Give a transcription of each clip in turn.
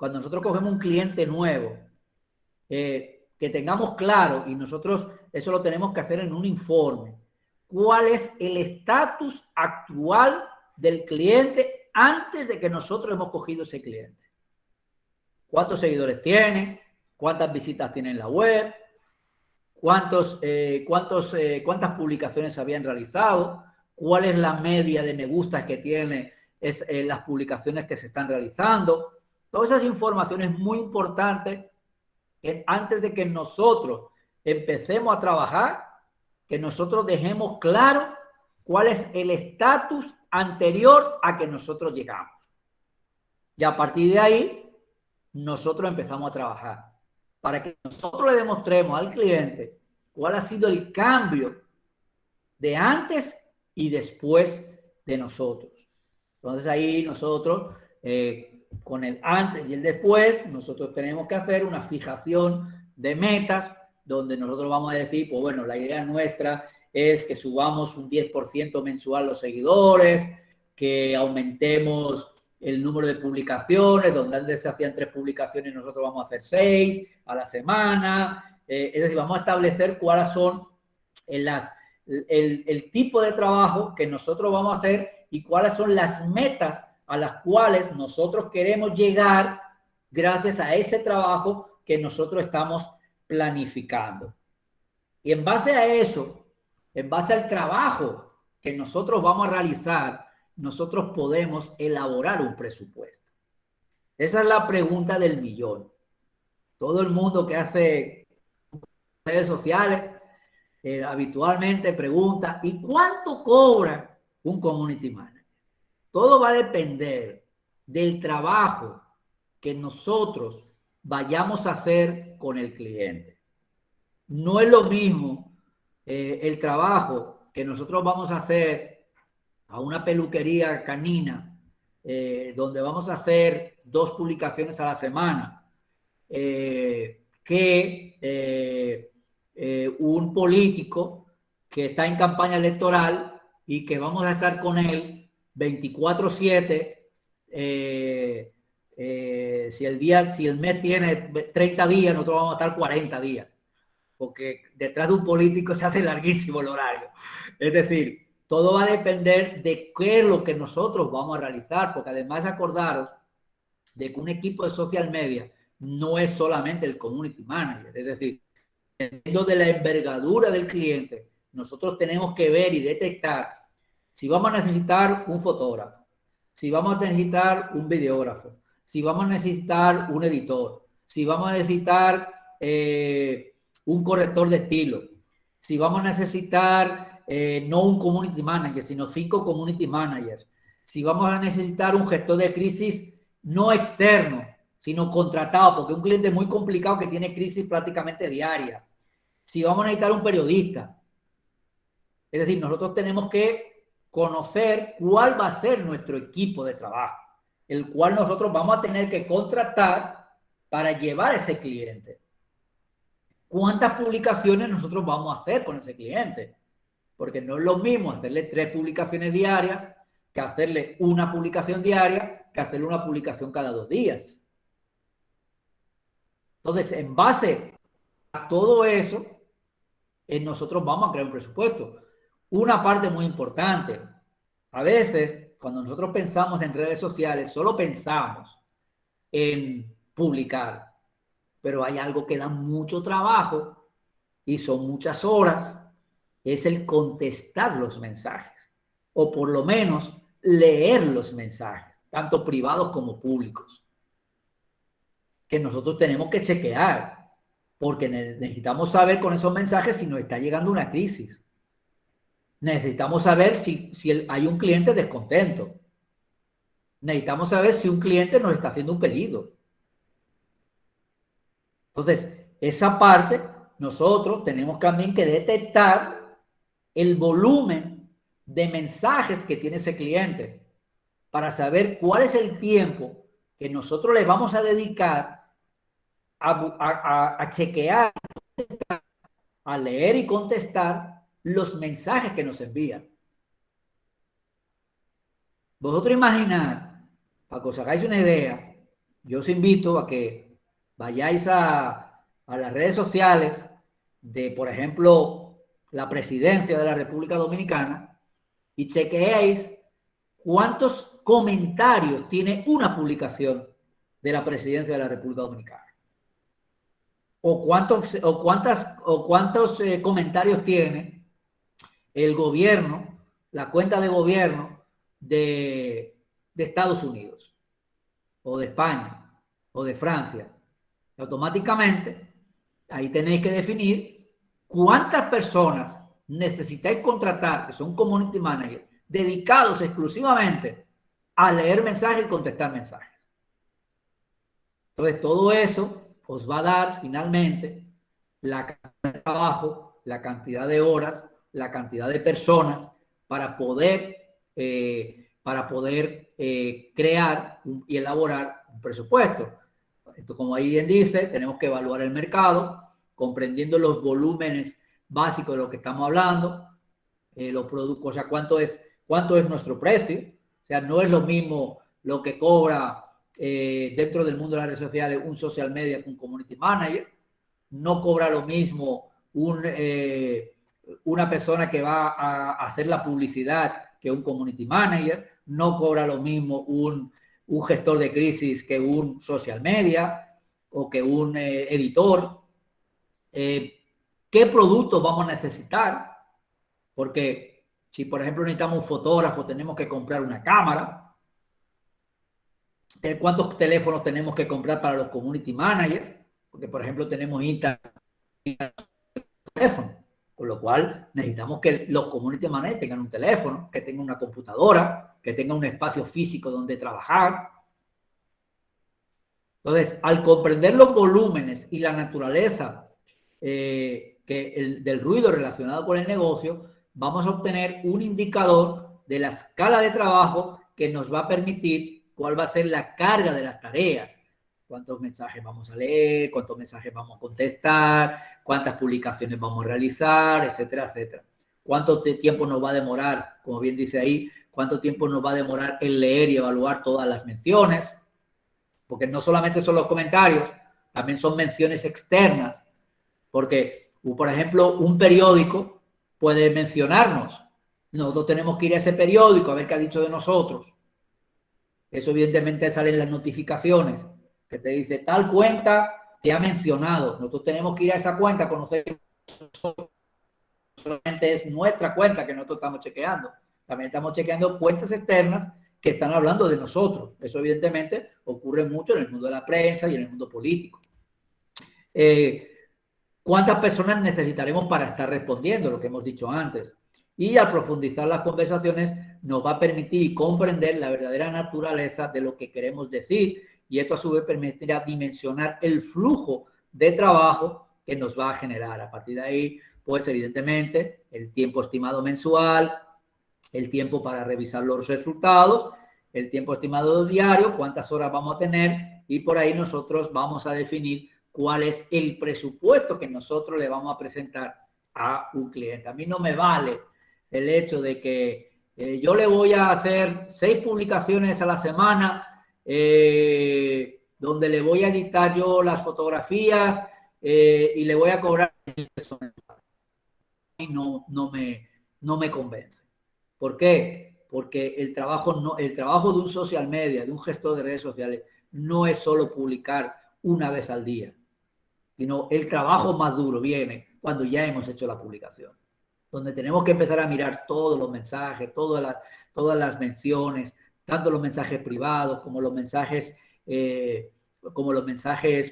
cuando nosotros cogemos un cliente nuevo, que tengamos claro, y nosotros eso lo tenemos que hacer en un informe, cuál es el estatus actual del cliente antes de que nosotros hemos cogido ese cliente. ¿Cuántos seguidores tiene? ¿Cuántas visitas tiene en la web? ¿Cuántas publicaciones habían realizado? ¿Cuál es la media de me gustas que tiene las publicaciones que se están realizando? Todas esas informaciones muy importantes antes de que nosotros empecemos a trabajar, que nosotros dejemos claro cuál es el estatus anterior a que nosotros llegamos. Y a partir de ahí, nosotros empezamos a trabajar para que nosotros le demostremos al cliente cuál ha sido el cambio de antes y después de nosotros. Entonces ahí nosotros, con el antes y el después, nosotros tenemos que hacer una fijación de metas donde nosotros vamos a decir, pues bueno, la idea nuestra es que subamos un 10% mensual los seguidores, que aumentemos el número de publicaciones, donde antes se hacían 3 publicaciones, nosotros vamos a hacer 6 a la semana. Es decir, vamos a establecer cuáles son el tipo de trabajo que nosotros vamos a hacer y cuáles son las metas a las cuales nosotros queremos llegar gracias a ese trabajo que nosotros estamos planificando. Y en base a eso, en base al trabajo que nosotros vamos a realizar, nosotros podemos elaborar un presupuesto. Esa es la pregunta del millón. Todo el mundo que hace redes sociales habitualmente pregunta, ¿y cuánto cobra un community manager? Todo va a depender del trabajo que nosotros vayamos a hacer con el cliente. No es lo mismo el trabajo que nosotros vamos a hacer a una peluquería canina, donde vamos a hacer 2 publicaciones a la semana, un político que está en campaña electoral y que vamos a estar con él 24/7. Si el mes tiene 30 días, nosotros vamos a estar 40 días, porque detrás de un político se hace larguísimo el horario. Es decir, todo va a depender de qué es lo que nosotros vamos a realizar, porque además acordaros de que un equipo de social media no es solamente el community manager. Es decir, dependiendo de la envergadura del cliente, nosotros tenemos que ver y detectar si vamos a necesitar un fotógrafo, si vamos a necesitar un videógrafo, si vamos a necesitar un editor, si vamos a necesitar un corrector de estilo, si vamos a necesitar no un community manager, sino 5 community managers, si vamos a necesitar un gestor de crisis no externo, sino contratado, porque es un cliente muy complicado que tiene crisis prácticamente diaria. Si vamos a necesitar un periodista. Es decir, nosotros tenemos que conocer cuál va a ser nuestro equipo de trabajo, el cual nosotros vamos a tener que contratar para llevar a ese cliente. ¿Cuántas publicaciones nosotros vamos a hacer con ese cliente? Porque no es lo mismo hacerle 3 publicaciones diarias que hacerle una publicación diaria, que hacerle una publicación cada 2 días. Entonces, en base a todo eso, nosotros vamos a crear un presupuesto. Una parte muy importante, a veces cuando nosotros pensamos en redes sociales, solo pensamos en publicar, pero hay algo que da mucho trabajo y son muchas horas, es el contestar los mensajes, o por lo menos leer los mensajes, tanto privados como públicos, que nosotros tenemos que chequear, porque necesitamos saber con esos mensajes si nos está llegando una crisis. Necesitamos saber si hay un cliente descontento. Necesitamos saber si un cliente nos está haciendo un pedido. Entonces, esa parte nosotros tenemos también que detectar el volumen de mensajes que tiene ese cliente para saber cuál es el tiempo que nosotros le vamos a dedicar a chequear, a leer y contestar los mensajes que nos envían. Vosotros imaginad, para que os hagáis una idea, yo os invito a que vayáis a las redes sociales de, por ejemplo, la presidencia de la República Dominicana y chequeéis cuántos comentarios tiene una publicación de la presidencia de la República Dominicana. O cuántos comentarios tiene el gobierno, la cuenta de gobierno de Estados Unidos, o de España, o de Francia. Automáticamente, ahí tenéis que definir cuántas personas necesitáis contratar, que son community managers, dedicados exclusivamente a leer mensajes y contestar mensajes. Entonces, todo eso os va a dar finalmente la cantidad de trabajo, la cantidad de horas, la cantidad de personas para poder crear y elaborar un presupuesto. Esto, como ahí bien dice, tenemos que evaluar el mercado, comprendiendo los volúmenes básicos de lo que estamos hablando, los productos, o sea, cuánto es nuestro precio. O sea, no es lo mismo lo que cobra dentro del mundo de las redes sociales un social media que un community manager. No cobra lo mismo una persona que va a hacer la publicidad que un community manager. No cobra lo mismo un gestor de crisis que un social media o que un editor. ¿Qué productos vamos a necesitar? Porque si, por ejemplo, necesitamos un fotógrafo, tenemos que comprar una cámara. ¿Cuántos teléfonos tenemos que comprar para los community managers? Porque, por ejemplo, tenemos Instagram, teléfono, con lo cual necesitamos que los community managers tengan un teléfono, que tengan una computadora, que tengan un espacio físico donde trabajar. Entonces, al comprender los volúmenes y la naturaleza del ruido relacionado con el negocio, vamos a obtener un indicador de la escala de trabajo que nos va a permitir cuál va a ser la carga de las tareas. Cuántos mensajes vamos a leer, cuántos mensajes vamos a contestar, cuántas publicaciones vamos a realizar, etcétera, etcétera. Cuánto tiempo nos va a demorar, como bien dice ahí, cuánto tiempo nos va a demorar en leer y evaluar todas las menciones, porque no solamente son los comentarios, también son menciones externas, porque, por ejemplo, un periódico puede mencionarnos. Nosotros tenemos que ir a ese periódico a ver qué ha dicho de nosotros. Eso evidentemente sale en las notificaciones, que te dice, tal cuenta te ha mencionado. Nosotros tenemos que ir a esa cuenta a conocer. Solamente es nuestra cuenta que nosotros estamos chequeando. También estamos chequeando cuentas externas que están hablando de nosotros. Eso evidentemente ocurre mucho en el mundo de la prensa y en el mundo político. ¿Cuántas personas necesitaremos para estar respondiendo? Lo que hemos dicho antes. Y al profundizar las conversaciones nos va a permitir comprender la verdadera naturaleza de lo que queremos decir, y esto a su vez permitirá dimensionar el flujo de trabajo que nos va a generar. A partir de ahí, pues evidentemente, el tiempo estimado mensual, el tiempo para revisar los resultados, el tiempo estimado diario, cuántas horas vamos a tener, y por ahí nosotros vamos a definir cuál es el presupuesto que nosotros le vamos a presentar a un cliente. A mí no me vale el hecho de que yo le voy a hacer 6 publicaciones a la semana, donde le voy a editar yo las fotografías y le voy a cobrar eso. Y no me convence. ¿Por qué? Porque el trabajo de un social media, de un gestor de redes sociales, no es solo publicar una vez al día, sino el trabajo más duro viene cuando ya hemos hecho la publicación, donde tenemos que empezar a mirar todos los mensajes, todas las menciones, tanto los mensajes privados como los mensajes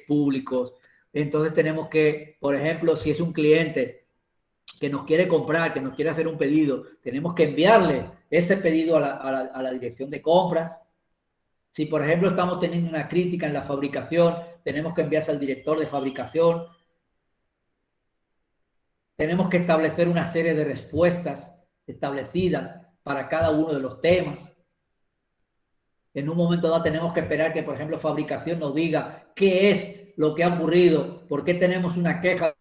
públicos. Entonces tenemos que, por ejemplo, si es un cliente que nos quiere comprar, que nos quiere hacer un pedido, tenemos que enviarle ese pedido a la dirección de compras. Si, por ejemplo, estamos teniendo una crítica en la fabricación, tenemos que enviarse al director de fabricación. Tenemos que establecer una serie de respuestas establecidas para cada uno de los temas. En un momento dado tenemos que esperar que, por ejemplo, fabricación nos diga qué es lo que ha ocurrido, por qué tenemos una queja,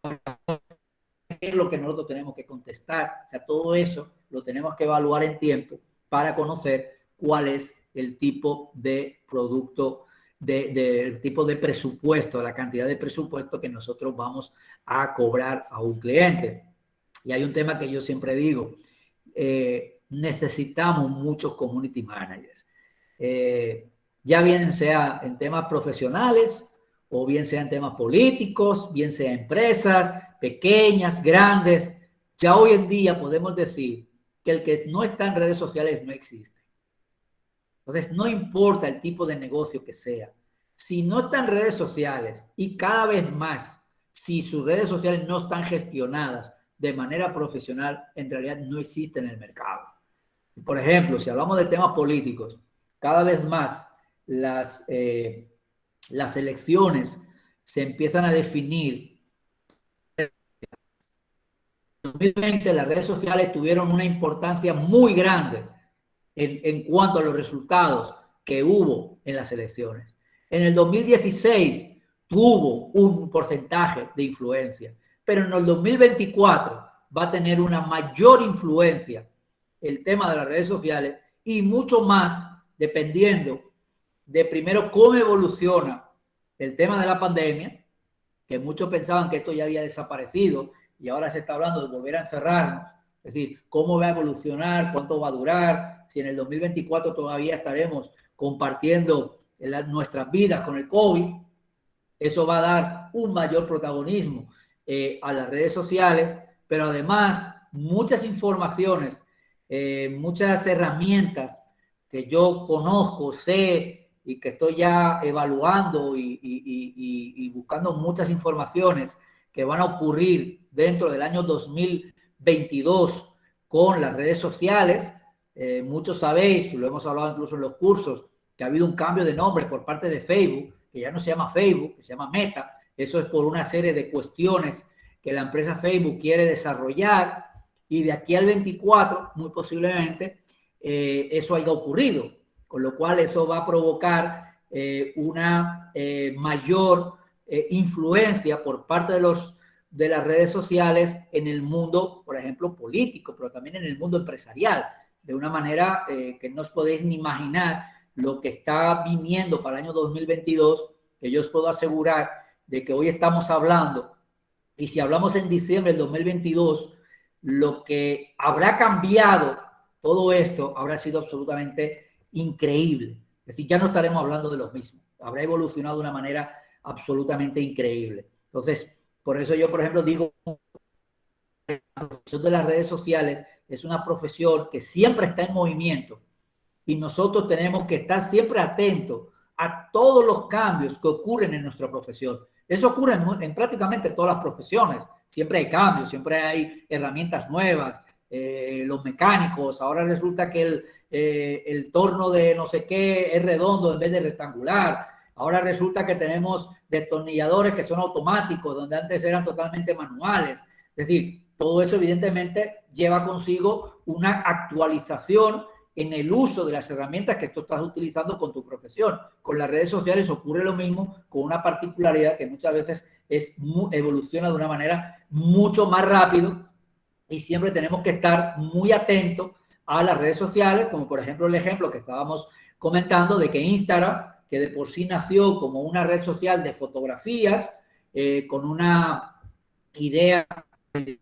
qué es lo que nosotros tenemos que contestar. O sea, todo eso lo tenemos que evaluar en tiempo para conocer cuál es el tipo de producto del tipo de presupuesto, la cantidad de presupuesto que nosotros vamos a cobrar a un cliente. Y hay un tema que yo siempre digo, necesitamos muchos community managers. Ya bien sea en temas profesionales o bien sea en temas políticos, bien sea empresas pequeñas, grandes. Ya hoy en día podemos decir que el que no está en redes sociales no existe. Entonces, no importa el tipo de negocio que sea. Si no está en redes sociales y cada vez más, si sus redes sociales no están gestionadas de manera profesional, en realidad no existen en el mercado. Por ejemplo, si hablamos de temas políticos, cada vez más las elecciones se empiezan a definir. En 2020 las redes sociales tuvieron una importancia muy grande en cuanto a los resultados que hubo en las elecciones. En el 2016 tuvo un porcentaje de influencia, pero en el 2024 va a tener una mayor influencia el tema de las redes sociales y mucho más dependiendo de primero cómo evoluciona el tema de la pandemia, que muchos pensaban que esto ya había desaparecido y ahora se está hablando de volver a encerrarnos. Es decir, cómo va a evolucionar, cuánto va a durar, si en el 2024 todavía estaremos compartiendo nuestras vidas con el COVID. Eso va a dar un mayor protagonismo a las redes sociales, pero además muchas informaciones, muchas herramientas que yo conozco, sé y que estoy ya evaluando y buscando muchas informaciones que van a ocurrir dentro del año 2022 con las redes sociales. Muchos sabéis, lo hemos hablado incluso en los cursos, que ha habido un cambio de nombre por parte de Facebook, que ya no se llama Facebook, que se llama Meta. Eso es por una serie de cuestiones que la empresa Facebook quiere desarrollar y de aquí al 24, muy posiblemente, eso haya ocurrido, con lo cual eso va a provocar una mayor influencia por parte de las redes sociales en el mundo, por ejemplo, político, pero también en el mundo empresarial, de una manera que no os podéis ni imaginar lo que está viniendo para el año 2022, que yo os puedo asegurar de que hoy estamos hablando, y si hablamos en diciembre del 2022, lo que habrá cambiado todo esto habrá sido absolutamente increíble. Es decir, ya no estaremos hablando de lo mismo. Habrá evolucionado de una manera absolutamente increíble. Entonces, por eso yo, por ejemplo, digo, la profesión de las redes sociales es una profesión que siempre está en movimiento y nosotros tenemos que estar siempre atentos a todos los cambios que ocurren en nuestra profesión. Eso ocurre en prácticamente todas las profesiones. Siempre hay cambios, siempre hay herramientas nuevas. Los mecánicos, ahora resulta que el torno de no sé qué es redondo en vez de rectangular. Ahora resulta que tenemos destornilladores que son automáticos, donde antes eran totalmente manuales. Es decir, todo eso evidentemente lleva consigo una actualización en el uso de las herramientas que tú estás utilizando con tu profesión. Con las redes sociales ocurre lo mismo, con una particularidad que muchas veces evoluciona de una manera mucho más rápido y siempre tenemos que estar muy atentos a las redes sociales, como por ejemplo el ejemplo que estábamos comentando de que Instagram, que de por sí nació como una red social de fotografías, con una idea de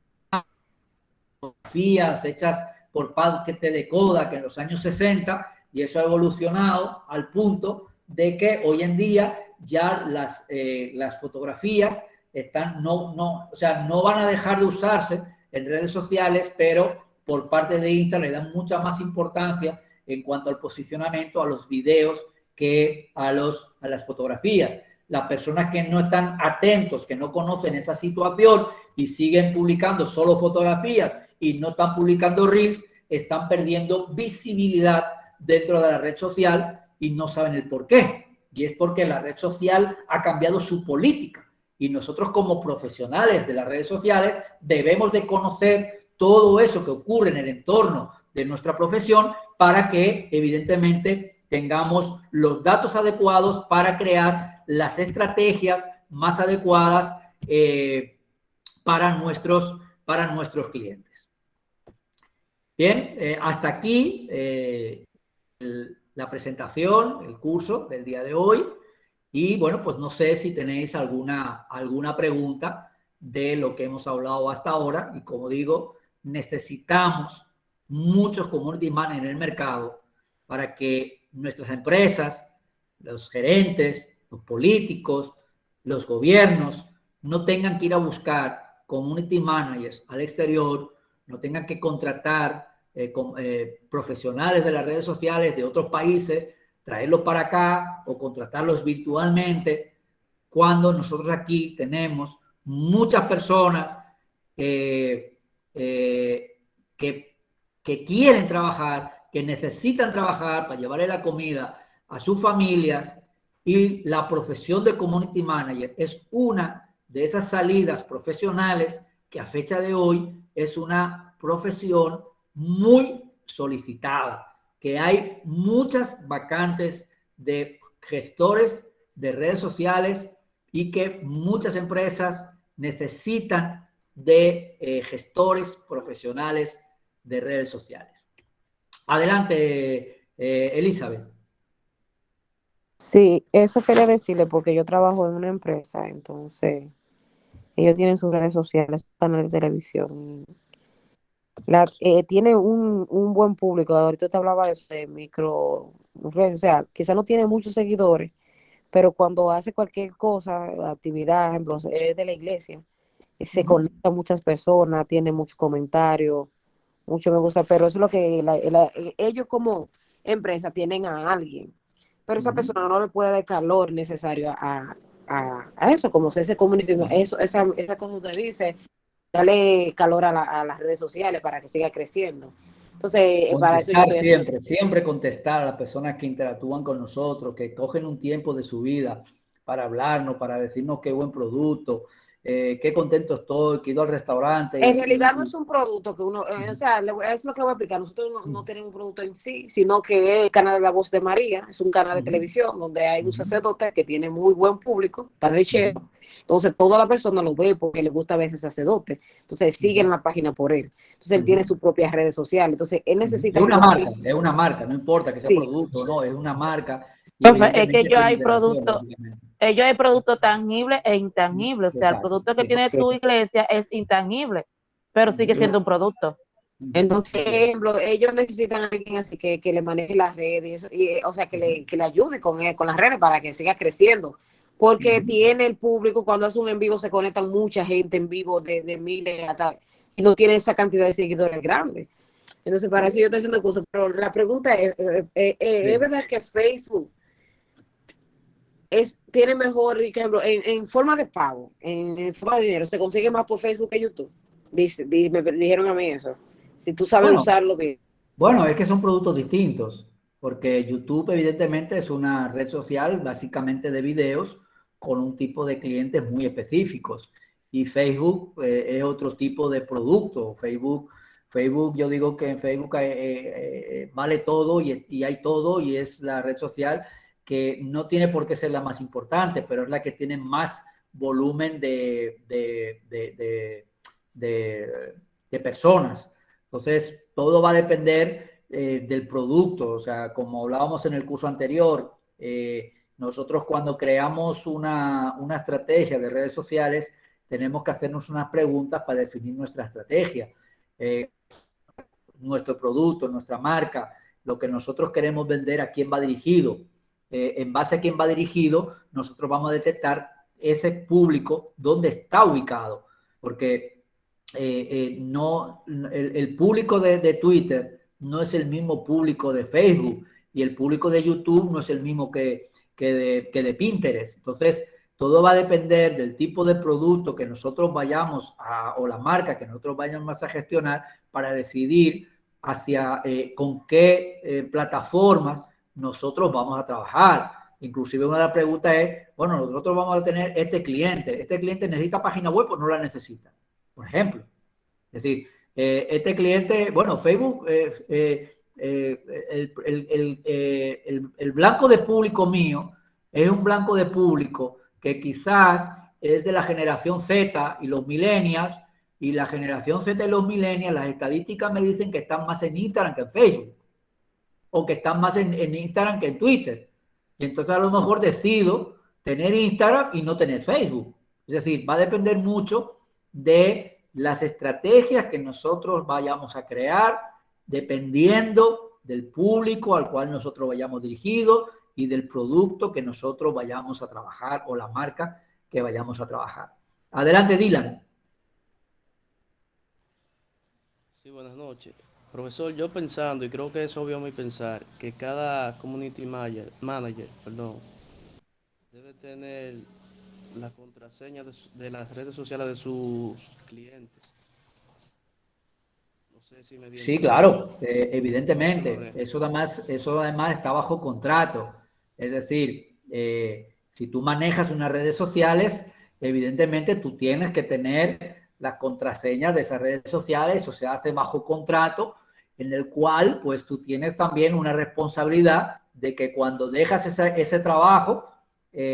fotografías hechas por paquete de Kodak en los años 60, y eso ha evolucionado al punto de que hoy en día ya las fotografías o sea, no van a dejar de usarse en redes sociales, pero por parte de Instagram le dan mucha más importancia en cuanto al posicionamiento a los videos que a las fotografías. Las personas que no están atentos, que no conocen esa situación y siguen publicando solo fotografías y no están publicando reels, están perdiendo visibilidad dentro de la red social y no saben el por qué. Y es porque la red social ha cambiado su política. Y nosotros como profesionales de las redes sociales debemos de conocer todo eso que ocurre en el entorno de nuestra profesión para que evidentemente tengamos los datos adecuados para crear las estrategias más adecuadas para nuestros clientes. Bien, hasta aquí la presentación, el curso del día de hoy. Y bueno, pues no sé si tenéis alguna pregunta de lo que hemos hablado hasta ahora. Y como digo, necesitamos muchos community managers en el mercado para que nuestras empresas, los gerentes, los políticos, los gobiernos, no tengan que ir a buscar community managers al exterior, no tengan que contratar profesionales de las redes sociales de otros países, traerlos para acá o contratarlos virtualmente, cuando nosotros aquí tenemos muchas personas eh, eh, que, que quieren trabajar, que necesitan trabajar para llevarle la comida a sus familias, y la profesión de community manager es una de esas salidas profesionales que a fecha de hoy es una profesión muy solicitada, que hay muchas vacantes de gestores de redes sociales y que muchas empresas necesitan de gestores profesionales de redes sociales. Adelante, Elizabeth. Sí, eso quería decirle porque yo trabajo en una empresa, entonces ellos tienen sus redes sociales, su canal de televisión. Tiene un buen público. Ahorita te hablaba de eso, de micro influencia, o sea, quizá no tiene muchos seguidores, pero cuando hace cualquier cosa, actividad, ejemplo, es de la iglesia, y se conecta a muchas personas, tiene muchos comentarios, mucho me gusta, pero eso es lo que ellos como empresa tienen a alguien, pero esa persona no le puede dar calor necesario a eso, como ese community, esa cosa que usted dice, darle calor a las redes sociales para que siga creciendo. Entonces, para eso yo Contestar estoy haciendo. siempre, siempre contestar a las personas que interactúan con nosotros, que cogen un tiempo de su vida para hablarnos, para decirnos qué buen producto, qué contento estoy, que he ido al restaurante. En realidad no es un producto que uno, o sea, es lo que le voy a explicar. Nosotros no tenemos un producto en sí, sino que es el canal de La Voz de María, es un canal de televisión donde hay un sacerdote que tiene muy buen público, Padre Cheo. Entonces, toda la persona lo ve porque le gusta ver ese sacerdote. Entonces, siguen la página por él. Entonces, él tiene sus propias redes sociales. Entonces, él necesita Es una marca, no importa que sea sí. producto o no, es una marca y Profe, es que evidentemente tiene interacción, lógicamente. ellos hay productos tangibles e intangibles. O sea, el Exacto. producto que tiene tu iglesia es intangible, pero sigue siendo un producto. Entonces, ejemplo, ellos necesitan a alguien así que le maneje las redes, y eso, y, o sea, que le ayude con las redes para que siga creciendo. Porque tiene el público, cuando hace un en vivo se conecta mucha gente en vivo de miles hasta, y no tiene esa cantidad de seguidores grandes. Entonces, para eso yo estoy haciendo cosas. Pero la pregunta ¿es verdad que Facebook tiene mejor, por ejemplo, en forma de pago, en forma de dinero, se consigue más por Facebook que YouTube? Me dijeron a mí eso. Si tú sabes Bueno, usarlo bien. Bueno, es que son productos distintos, porque YouTube evidentemente es una red social básicamente de videos con un tipo de clientes muy específicos, y Facebook es otro tipo de producto. Facebook, yo digo que en Facebook vale todo y hay todo, y es la red social que no tiene por qué ser la más importante, pero es la que tiene más volumen de personas. Entonces, todo va a depender del producto. O sea, como hablábamos en el curso anterior, nosotros cuando creamos una estrategia de redes sociales, tenemos que hacernos unas preguntas para definir nuestra estrategia, nuestro producto, nuestra marca, lo que nosotros queremos vender, a quién va dirigido. En base a quién va dirigido, nosotros vamos a detectar ese público, dónde está ubicado, porque no, el público de Twitter no es el mismo público de Facebook, y el público de YouTube no es el mismo que de Pinterest. Entonces, todo va a depender del tipo de producto que nosotros vayamos o la marca que nosotros vayamos a gestionar, para decidir hacia con qué plataformas nosotros vamos a trabajar. Inclusive una de las preguntas es, bueno, nosotros vamos a tener este cliente necesita página web o no la necesita, por ejemplo. Es decir, este cliente, bueno, Facebook, el blanco de público mío es un blanco de público que quizás es de la generación Z y los millennials, y la generación Z y los millennials, las estadísticas me dicen que están más en Instagram que en Facebook, o que están más en Instagram que en Twitter. Y entonces a lo mejor decido tener Instagram y no tener Facebook. Es decir, va a depender mucho de las estrategias que nosotros vayamos a crear, dependiendo del público al cual nosotros vayamos dirigidos y del producto que nosotros vayamos a trabajar o la marca que vayamos a trabajar. Adelante, Dylan. Sí, buenas noches. Profesor, yo pensando, y creo que es obvio mi pensar, que cada community manager, debe tener la contraseña de las redes sociales de sus clientes. No sé si me di a Sí, entender. claro, Eso no evidentemente. es. Eso además está bajo contrato. Es decir, si tú manejas unas redes sociales, evidentemente tú tienes que tener las contraseñas de esas redes sociales. Eso se hace bajo contrato, en el cual pues tú tienes también una responsabilidad de que cuando dejas ese trabajo,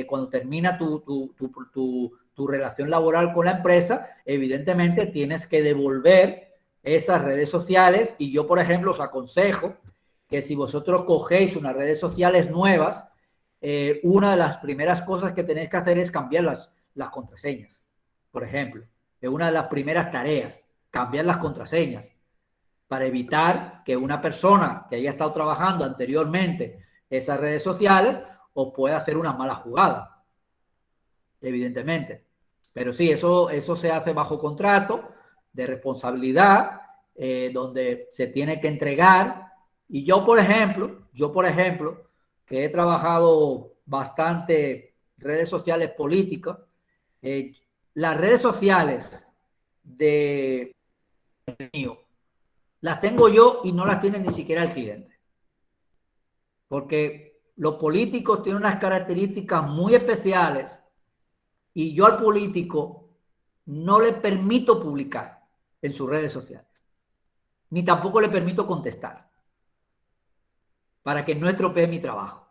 cuando termina tu relación laboral con la empresa, evidentemente tienes que devolver esas redes sociales. Y yo, por ejemplo, os aconsejo que si vosotros cogéis unas redes sociales nuevas, una de las primeras cosas que tenéis que hacer es cambiar las contraseñas. Por ejemplo, es una de las primeras tareas, cambiar las contraseñas para evitar que una persona que haya estado trabajando anteriormente esas redes sociales os pueda hacer una mala jugada, evidentemente. Pero sí, eso se hace bajo contrato de responsabilidad, donde se tiene que entregar. Y yo, por ejemplo, que he trabajado bastante redes sociales políticas, las redes sociales de mío las tengo yo y no las tiene ni siquiera el cliente. Porque los políticos tienen unas características muy especiales y yo al político no le permito publicar en sus redes sociales, ni tampoco le permito contestar, para que no estropee mi trabajo.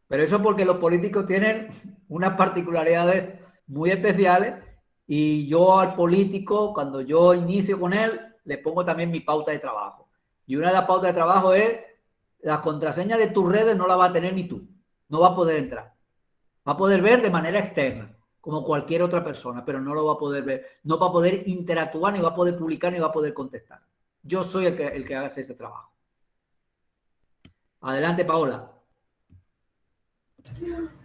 Pero eso porque los políticos tienen unas particularidades muy especiales y yo al político, cuando yo inicio con él, le pongo también mi pauta de trabajo. Y una de las pautas de trabajo es: la contraseña de tus redes no la va a tener ni tú, no va a poder entrar. Va a poder ver de manera externa, como cualquier otra persona, pero no lo va a poder ver, no va a poder interactuar, ni va a poder publicar, ni va a poder contestar. Yo soy el que hace ese trabajo. Adelante, Paola.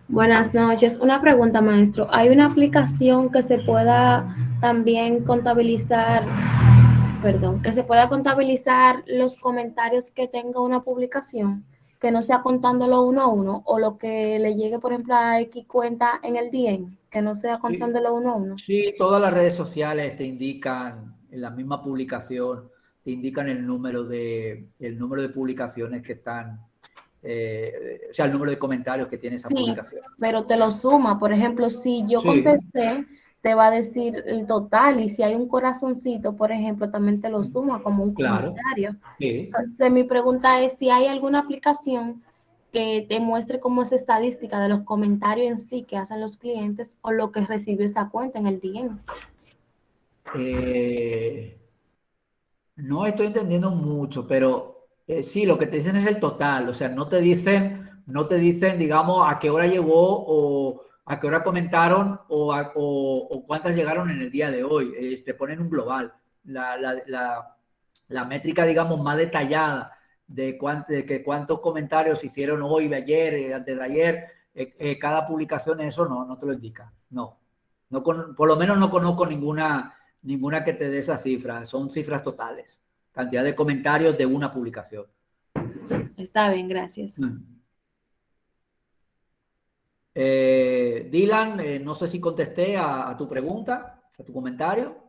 Buenas noches. Una pregunta, maestro. ¿Hay una aplicación que se pueda también contabilizar, que se pueda contabilizar los comentarios que tenga una publicación, que no sea contándolo uno a uno, o lo que le llegue, por ejemplo, a X cuenta en el DM, que no sea contándolo uno a uno? Sí, todas las redes sociales te indican, en la misma publicación, te indican el número de publicaciones que están, o sea, el número de comentarios que tiene esa Sí, publicación. pero te lo suma. Por ejemplo, si yo Sí. contesté, te va a decir el total, y si hay un corazoncito, por ejemplo, también te lo suma como un Claro. comentario. Sí. Entonces, mi pregunta es si hay alguna aplicación que te muestre como esa estadística de los comentarios en sí que hacen los clientes o lo que recibe esa cuenta en el DM. No estoy entendiendo mucho, pero sí, lo que te dicen es el total. O sea, no te dicen, digamos, a qué hora llegó o a qué hora comentaron o cuántas llegaron en el día de hoy. Te ponen un global. La métrica, digamos, más detallada de cuántos comentarios hicieron hoy, de ayer, antes de ayer, cada publicación, eso no te lo indica. No, por lo menos no conozco ninguna que te dé esas cifras. Son cifras totales. Cantidad de comentarios de una publicación. Está bien, gracias. Dylan, no sé si contesté a tu pregunta, a tu comentario.